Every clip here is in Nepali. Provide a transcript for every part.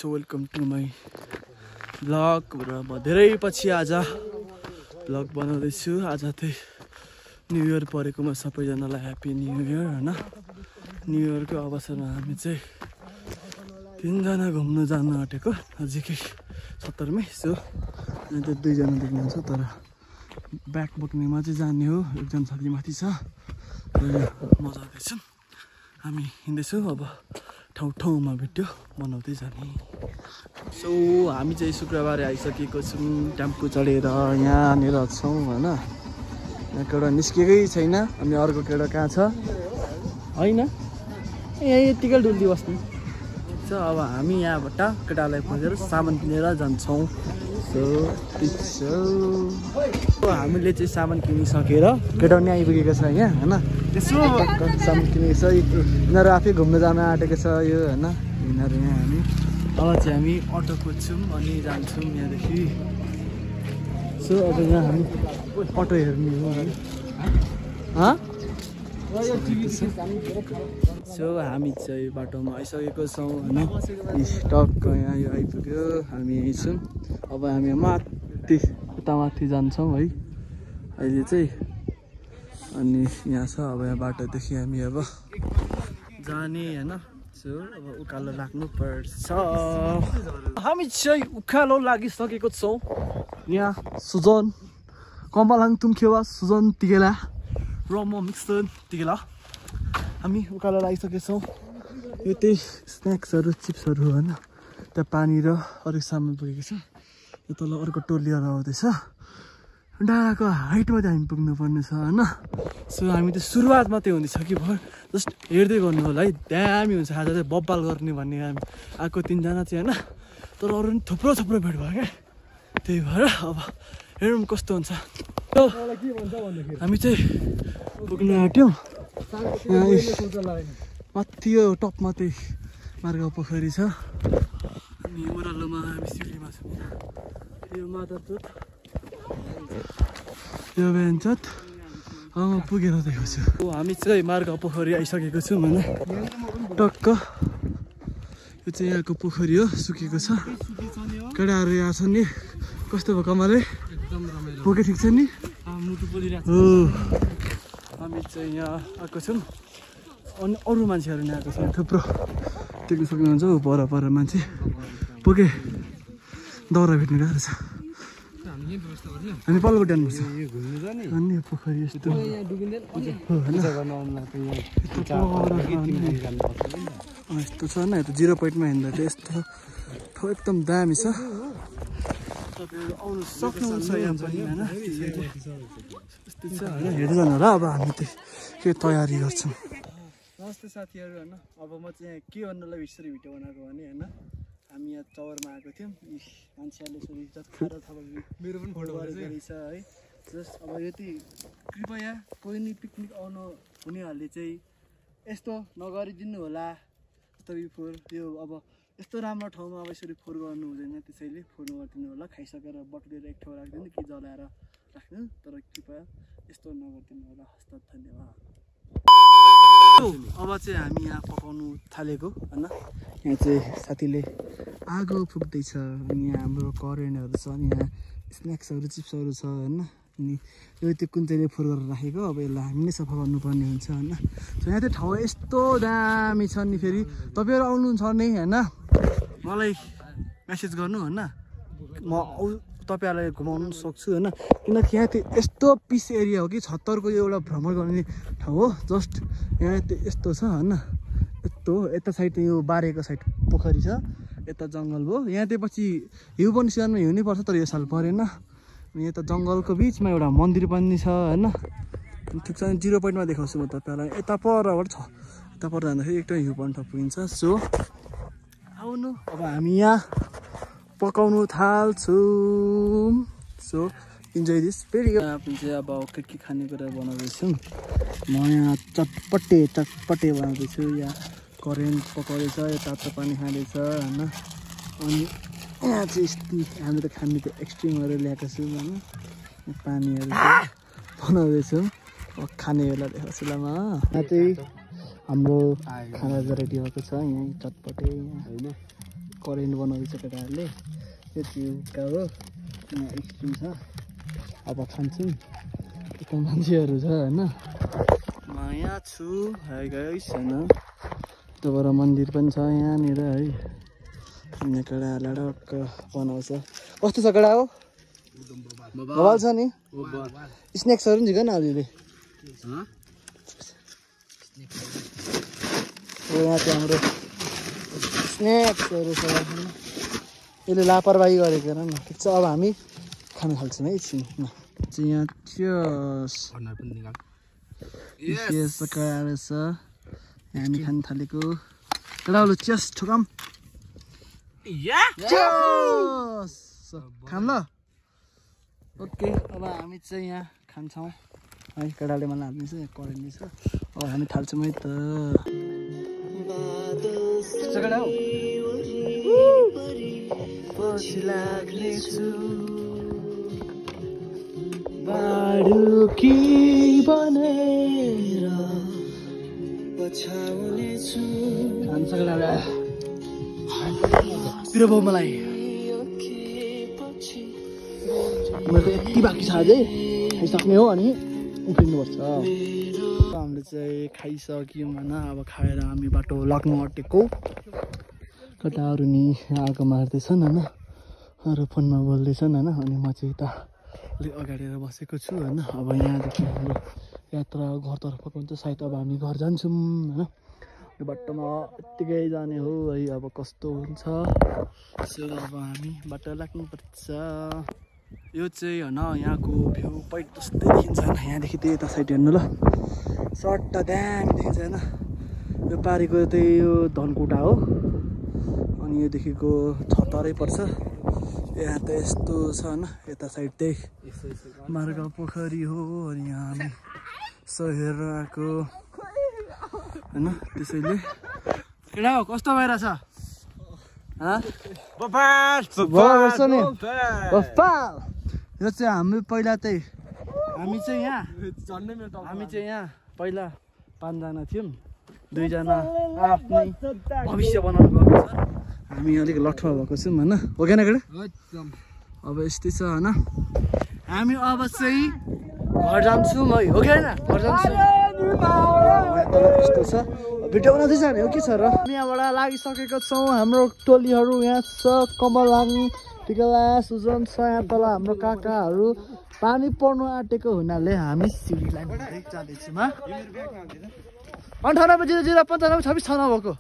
So welcome to my vlog र म धेरै पछि आज भ्लग बनाउँदैछु। आज चाहिँ न्यु इयर परेकोमा सबैजनालाई ह्याप्पी न्यु इयर होइन। न्यु इयरको अवसरमा हामी चाहिँ 3 जना घुम्नु जानु आँटेको नजिकै 70 मै। सो अनि त 2 जना देख्नुहुन्छ तर ब्याक बोक्नेमा चाहिँ जाने हो। एकजना साथी माथि छ र म जाँदैछु। हामी हिँड्दैछौँ अब ठाउँ ठाउँमा भिडियो बनाउँदै जाने। सो हामी चाहिँ शुक्रबार आइसकेको छौँ। टेम्पो चढेर यहाँनिर छौँ होइन। यहाँ केटा निस्केकै छैन अनि अर्को केटा कहाँ छ होइन यतिकै डुल्दी बस्ने छ। अब हामी यहाँबाट केटालाई खोजेर सामान किनेर जान्छौँ। सो हामीले चाहिँ सामान किनिसकेर केटा पनि आइपुगेको छ यहाँ होइन। यसो सामान किनेको छ। यिनीहरू आफै घुम्न जान आँटेको छ यो होइन। यिनीहरू यहाँ हामी अब चाहिँ हामी अटो कुद्छौँ अनि जान्छौँ यहाँदेखि। सो अब यहाँ हामी अटो हेर्ने हो है। सो हामी चाहिँ बाटोमा आइसकेको छौँ होइन। टक्क यहाँ यो आइपुग्यो हामी यहीँ छौँ। अब हामी माथि उता माथि जान्छौँ है अहिले चाहिँ। अनि यहाँ छ अब यहाँ बाटोदेखि हामी अब जाने होइन। सो अब उकालो लाग्नु पर्छ। हामी चाहिँ उकालो लागिसकेको छौँ। यहाँ सुजन कमलाङ तुम्खेवा सुजन तिगेला र म मिक्सन तिगेला हामी उकालो लागिसकेको छौँ। यो त्यही स्न्याक्सहरू चिप्सहरू होइन। त्यहाँ पानी र अरू सामान पुगेको छ। यो तल अर्को टोलीहरू आउँदैछ। डाँडाको हाइटमा चाहिँ हामी पुग्नुपर्ने छ होइन। सो हामी त सुरुवात मात्रै हुँदैछ कि भयो जस्ट हेर्दै गर्नु होला है। दामी हुन्छ आज चाहिँ बब्बाल गर्ने भन्ने हामी आएको 3 जना चाहिँ होइन। तर अरू पनि थुप्रो थुप्रो भेट भयो क्या। त्यही भएर अब हेरौँ कस्तो हुन्छ। हामी चाहिँ पुग्न आँट्यौँ। माथि यो टपमा चाहिँ मार्ग पोखरी छ। अनि ओह्रालोमा हामी सिडीमा छौँ। यो माधवचोक यो बेन्चत अब पुगेर देखाउँछु। हामी चाहिँ मार्ग पोखरी आइसकेको छौँ होइन। टक्क यो चाहिँ यहाँको पोखरी हो सुकेको छ। केटाहरू यहाँ छन् नि कस्तो भयो कमाले पोके ठिक छ नि हो। हामी चाहिँ यहाँ आएको छौँ अनि अरू मान्छेहरू नि आएको छ थुप्रो देख्न सक्नुहुन्छ। पर पर मान्छे पोके दाउरा भेट्नु गएको छ। हामी पल्लोपट्टि जानुपर्छ अनि पोखरी यस्तो यस्तो छ होइन। यता 0 पोइन्टमा हिँड्दा चाहिँ यस्तो एकदम दामी छ। तपाईँहरू आउनु सक्नुहुन्छ यहाँ पनि होइन। यस्तो छ होइन हेर्दै जानु होला। अब हामी चाहिँ के तयारी गर्छौँ। नमस्ते साथीहरू होइन। अब म चाहिँ के भन्नुलाई यसरी भिडियो बनाएको भने होइन। हामी यहाँ चौरमा आएको थियौँ। मान्छेहरूले यसरी जत्खाएर मेरो पनि फोटो गरेछ है। जस्ट अब यति कृपया कोही नि पिकनिक आउनु हुनेहरूले चाहिँ यस्तो नगरिदिनु होला। बिफोर त्यो अब यस्तो राम्रो ठाउँमा अब यसरी फोहोर गर्नु हुँदैन। त्यसैले फोहोर नगरिदिनु होला। खाइसकेर बटुलेर एक ठाउँ राखिदिनु कि जलाएर राख्नु। तर कृपया यस्तो नगरिदिनु होला। हस्त धन्यवाद। अब चाहिँ हामी यहाँ पकाउनु थालेको होइन। यहाँ चाहिँ साथीले आगो फुक्दैछ अनि यहाँ हाम्रो करेन्टहरू छ अनि यहाँ स्न्याक्सहरू चिप्सहरू छ होइन। अनि यो त्यो कुन चाहिँले फोहोर गरेर राखेको अब यसलाई हामी नै सफा गर्नुपर्ने हुन्छ होइन। सो यहाँ चाहिँ ठाउँ यस्तो दामी छ नि। फेरि तपाईँहरू आउनुहुन्छ नि होइन मलाई मेसेज गर्नु होइन। म तपाईँहरूलाई घुमाउनु सक्छु होइन। किनकि यहाँ चाहिँ यस्तो पिस एरिया हो कि 70को एउटा भ्रमण गर्ने ठाउँ हो। जस्ट यहाँ चाहिँ यस्तो छ होइन। यस्तो यता साइड यो बारेको साइड पोखरी छ। यता जङ्गल भयो। यहाँ चाहिँ पछि हिउँ पनि सिजनमा हिउँ नै पर्छ तर यो साल परेन। अनि यता जङ्गलको बिचमा एउटा मन्दिर पनि छ होइन। ठिक छ 0 पोइन्टमा देखाउँछु म तपाईँलाई। यता परबाट छ। यता पर जाँदाखेरि एकदमै हिउँ पनि पुगिन्छ। सो आउनु अब हामी यहाँ पकाउनु थाल्छौँ। So enjoy this video. हामी चाहिँ अब के खानेकुरा बनाउँदैछौँ। म यहाँ चटपटे बनाउँदैछु। यहाँ करेन्ट पकाउँदैछ। यता तातो पानी खाँदैछ होइन। अनि यहाँ चाहिँ हामी त खाने त एक्सट्रिमहरू ल्याएको छौँ होइन। पानीहरू बनाउँदैछौँ। अब खाने बेला देखाउँछु ल म। यहाँ चाहिँ हाम्रो खाना रेडी भएको छ। यहाँ चटपटे होइन करेन्ट बनाउँदैछ केटाहरूले। यो चाहिँ हुक्का हो, यहाँ स्टिम छ। अब खान्छौँ। यता मान्छेहरू छ होइन। म यहाँ छु है गाइस होइन। यताबाट मन्दिर पनि छ यहाँनिर है। यहाँ केटाहरूले डक्क बनाउँछ। कस्तो छ केटा हो? बबाल छ नि। स्नेक्सहरू पनि झिक न अलिअलि। यहाँ चाहिँ हाम्रो स्नेक्सहरू छ। यसले लापरवाही गरेको न। ठिक छ अब हामी खान थाल्छौँ है एकछिन। यहाँ चियर्स रहेछ। हामी खान थालेको केटाहरू चियर्स ठोकाम। खाम ल। ओके अब हामी चाहिँ यहाँ खान्छौँ है। केटाले मलाई हाल्दैछ यहाँ करेन्ट छ। अब हामी थाल्छौँ है त। केटा हो पछि लाग्नेछु बाडुकी बनेर पछाउनेछु। खान्छ केटाले पिरो भाउ मलाई। मेरो त यति बाँकी छ अझै खाइसक्ने हो अनि उफ्रिनुपर्छ। हामीले चाहिँ खाइसक्यौँ होइन। अब खाएर हामी बाटो लाग्नु आँटेको। केटाहरू नि आगो मार्दैछन् होइन। अरू फोनमा बोल्दैछन् होइन। अनि म चाहिँ यता अलिक अगाडि बसेको छु होइन। अब यहाँदेखि हाम्रो यात्रा घरतर्फको हुन्छ। सायद अब हामी घर जान्छौँ होइन। यो बाटोमा यत्तिकै जाने हो है। अब कस्तो हुन्छ सो अब हामी बाटो लाग्नुपर्छ। यो चाहिँ होइन यहाँको भ्यू पोइन्ट जस्तै देखिन्छ होइन। यहाँदेखि त्यही यता साइड हेर्नु ल। सट्टा दामी देखिन्छ होइन। यो पारिको त्यही यो धनकुटा हो। अनि योदेखिको तरै पर्छ। यहाँ त यस्तो छ होइन। यता साइड त्यही मार्ग पोखरी हो। अनि यहाँ हामी यसो हेरेर आएको होइन। त्यसैले केटा हो कस्तो भइरहेछ? यो चाहिँ हाम्रो पहिला त्यही हामी चाहिँ यहाँ पहिला 5 जना थियौँ। 2 जना आफ्नै भविष्य बनाउनु भएको छ। हामी अलिक लठुवा भएको छौँ होइन। हो कि केटा? अब यस्तै छ होइन। हामी अब चाहिँ घर जान्छौँ है। हो कि होइन? घर जान्छौँ। यस्तो छ भिडियो बनाउँदै जाने हो के छ र। यहाँबाट लागिसकेको छौँ। हाम्रो टोलीहरू यहाँ छ। कमलाङ टिकला सुजन छ। यहाँ तल हाम्रो काकाहरू। पानी पर्नु आँटेको हुनाले हामी सिडीलाई जाँदैछौँ। 98 भएको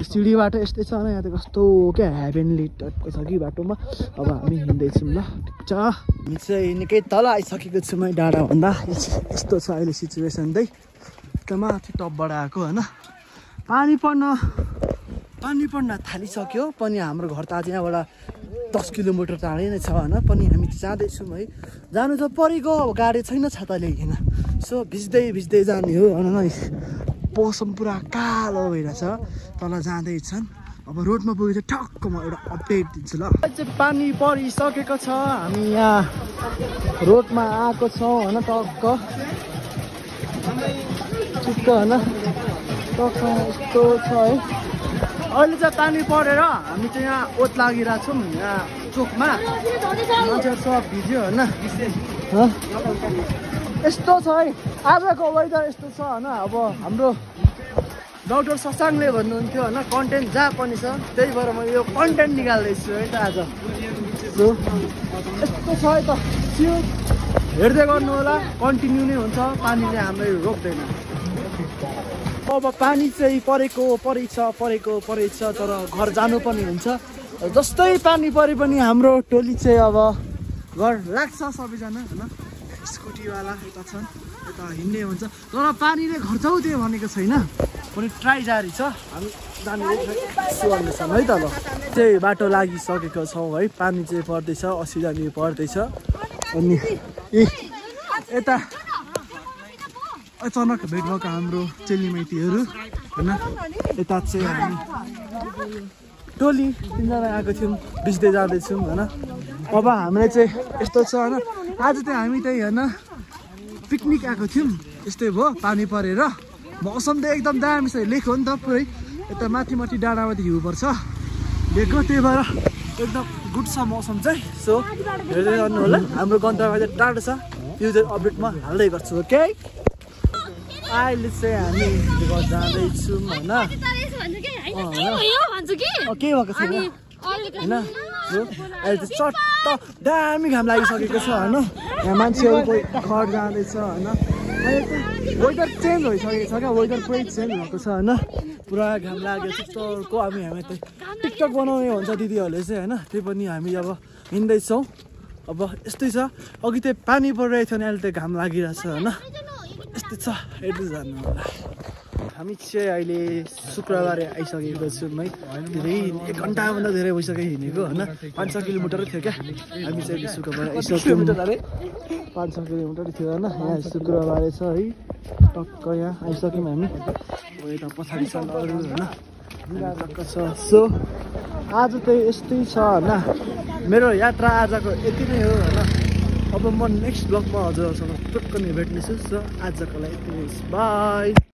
सिडी बाटो यस्तै छ यहाँ त। कस्तो क्या हेभेनली टाइपको छ कि बाटोमा। अब हामी हिँड्दैछौँ ल। ठिक छ हामी चाहिँ निकै तल आइसकेको छौँ है। डाँडाभन्दा यस्तो छ अहिले सिचुएसन चाहिँ। त माथि टपबाट आएको होइन। पानी पर्न थालिसक्यो पनि। हाम्रो घर त आज यहाँबाट 10 किलोमिटर टाढै नै छ होइन। पनि हामी जाँदैछौँ है। जानु त परेको अब गाडी छैन छाता ल्याइकन। सो भिज्दै जाने हो होइन। मौसम पुरा कालो भइरहेछ। तल जाँदैछन्। अब रोडमा पुगेर ठक्क म एउटा अपडेट दिन्छु ल। पानी परिसकेको छ। हामी यहाँ रोडमा आएको छौँ होइन। टक्क होइन। टक्क यस्तो छ है। अहिले चाहिँ पानी परेर हामी चाहिँ यहाँ ओत लागिरहेको छौँ। यहाँ चोकमा मान्छेहरू सब भिज्यो होइन। यस्तो छ है आजको वेदर यस्तो छ होइन। अब हाम्रो डाक्टर शशाङ्कले भन्नुहुन्थ्यो होइन कन्टेन्ट जहाँ पनि छ। त्यही भएर म यो कन्टेन्ट निकाल्दैछु है त आज। यस्तो छ है त। हेर्दै गर्नु होला। कन्टिन्यू नै हुन्छ। पानीले हामीलाई रोक्दैन। अब पानी चाहिँ परेछ तर घर जानु पनि हुन्छ। जस्तै पानी परे पनि हाम्रो टोली चाहिँ अब घर लाग्छ सबैजना होइन। स्कुटीवाला यता छन्। यता हिँड्ने हुन्छ तर पानीले घर जाऊ दियो भनेको छैन। पनि ट्राई जारी छ। हामी जाने गर्नेछौँ है त। ल चाहिँ बाटो लागिसकेको छौँ है। पानी चाहिँ पर्दैछ। 80 जाने पर्दैछ। अनि यता अचानक भेट भएको हाम्रो चेलीमाइतीहरू होइन। यता चाहिँ हामी टोली 3 जना आएको थियौँ। भिज्दै जाँदैछौँ होइन। अब हामीले चाहिँ यस्तो छ होइन। आज चाहिँ हामी त्यही होइन पिकनिक आएको थियौँ। यस्तै भयो पानी परेर। मौसम त एकदम दामी छ। लेख्यो नि त पुरै यता माथि डाँडामाथि हिउँ पर्छ भेगो, त्यही भएर एकदम गुड छ मौसम चाहिँ। सो हेर्दै गर्नु होला, हाम्रो गन्तव्य चाहिँ टाढो छ, त्यो चाहिँ अपडेटमा हाल्दै गर्छु। ओके, अहिले चाहिँ हामी जाँदैछौँ होइन, के भएको छैन होइन। अहिले चाहिँ चट्ट दामी घाम लागिसकेको छ होइन, यहाँ मान्छेहरू कोही घर जाँदैछ होइन। अहिले चाहिँ वेदर चेन्ज भइसकेको छ क्या, वेदर पुरै चेन्ज भएको छ होइन, पुरा घाम लाग्यो चित्तरको। हामी त टिकटक बनाउने भन्छ दिदीहरूले चाहिँ होइन, त्यही पनि हामी अब हिँड्दैछौँ। अब यस्तै छ, अघि चाहिँ पानी परिरहेको थियो भने अहिले त घाम लागिरहेछ होइन, यस्तै छ। हेर्दै जानु होला। हामी चाहिँ अहिले शुक्रबार आइसकेको छौँ है, धेरै 1 घन्टाभन्दा धेरै भइसक्यो हिँडेको होइन, 5-6 किलोमिटर थियो क्या। हामी चाहिँ शुक्रबार आइसक्यौँ, 5-6 किलोमिटर थियो होइन। यहाँ शुक्रबार छ है, टक्क यहाँ आइसक्यौँ हामी। यता पछाडि छ अरू होइन, टक्क छ। सो आज चाहिँ यस्तै छ होइन, मेरो यात्रा आजको यति नै हो होइन। अब म नेक्स्ट ब्लगमा हजुरहरूसँग टक्क नै भेट्नेछु। सो आजको लागि यति नै, बाई।